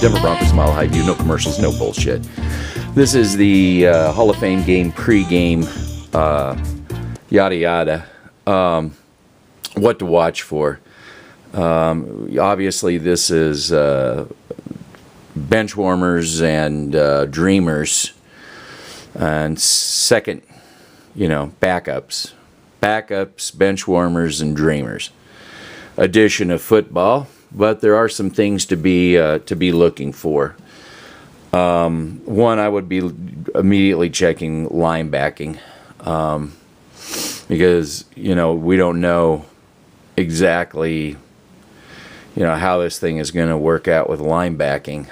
Denver Broncos Mile High View. No commercials, no bullshit. This is the Hall of Fame game, pre-game, yada yada. What to watch for. Obviously, this is bench warmers and dreamers. And second, backups, bench warmers, and dreamers. Edition of football, but there are some things to be looking for. One, I would be immediately checking linebacking, because we don't know exactly how this thing is going to work out with linebacking.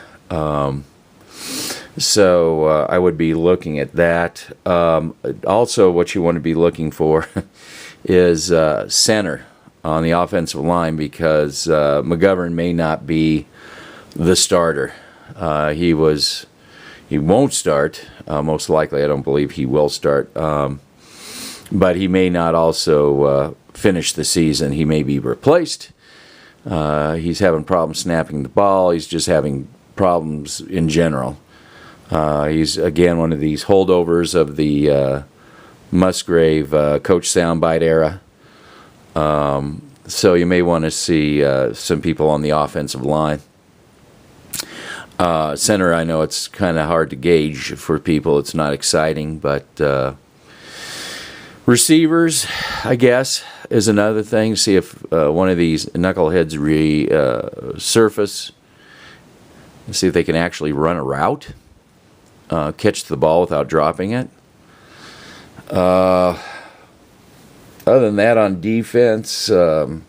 So I would be looking at that. Also, what you want to be looking for is center on the offensive line, because McGovern may not be the starter. He won't start. Most likely, I don't believe he will start. But he may not also finish the season. He may be replaced. He's having problems snapping the ball. He's just having problems in general. He's, again, one of these holdovers of the Musgrave coach soundbite era. So you may want to see some people on the offensive line. Center, I know it's kind of hard to gauge for people. It's not exciting, but receivers, I guess, is another thing. See if one of these knuckleheads resurface. See if they can actually run a route. Catch the ball without dropping it. Other than that, on defense, you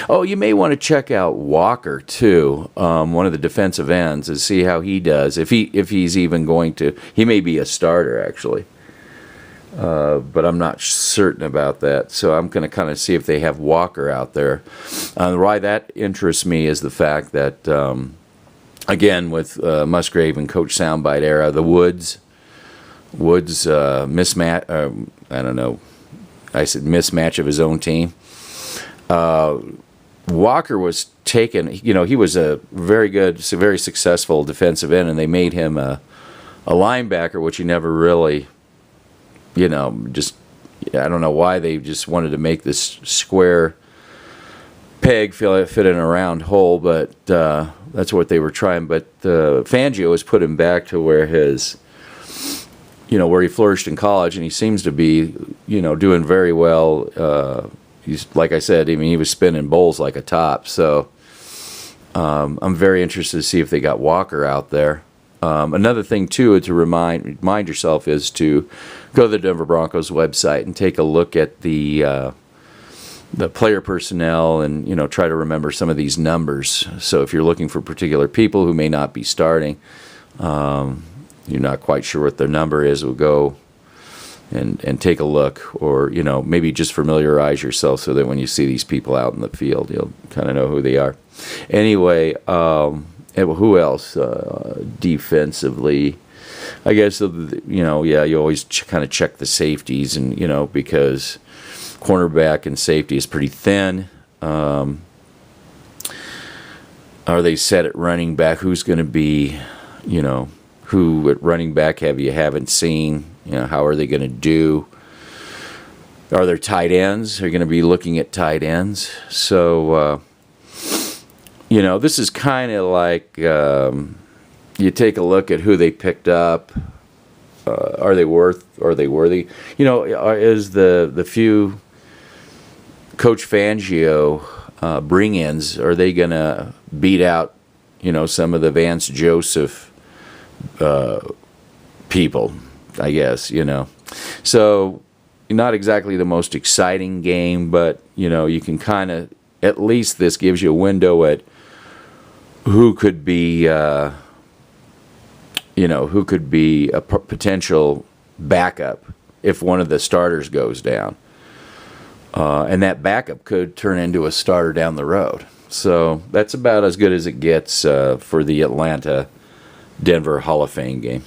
may want to check out Walker too, one of the defensive ends, and see how he does. If he's even going to, he may be a starter actually, but I'm not certain about that. So I'm going to kind of see if they have Walker out there. Why that interests me is the fact that. Again, with Musgrave and Coach Soundbite era, the Woods mismatch. I don't know. I said mismatch of his own team. Walker was taken. He was a very good, very successful defensive end, and they made him a linebacker, which he never really. Just I don't know why they just wanted to make this square peg fit in a round hole, but that's what they were trying. But Fangio has put him back to where where he flourished in college, and he seems to be, doing very well. He's, like I said, he was spinning bowls like a top. So I'm very interested to see if they got Walker out there. Another thing too to remind yourself is to go to the Denver Broncos website and take a look at the player personnel, and try to remember some of these numbers. So if you're looking for particular people who may not be starting, you're not quite sure what their number is, we'll go and take a look, or maybe just familiarize yourself so that when you see these people out in the field, you'll kind of know who they are. Anyway, who else defensively? I guess you always kind of check the safeties, and because cornerback and safety is pretty thin. Are they set at running back? Who's going to be, who at running back you haven't seen? How are they going to do? Are there tight ends? Are you going to be looking at tight ends? So, this is kind of like you take a look at who they picked up. Are they worthy? Is the few Coach Fangio bring-ins, are they going to beat out, some of the Vance Joseph people, I guess, So not exactly the most exciting game, but, you can kind of, at least this gives you a window at who could be, who could be a potential backup if one of the starters goes down. And that backup could turn into a starter down the road. So that's about as good as it gets for the Atlanta-Denver Hall of Fame game.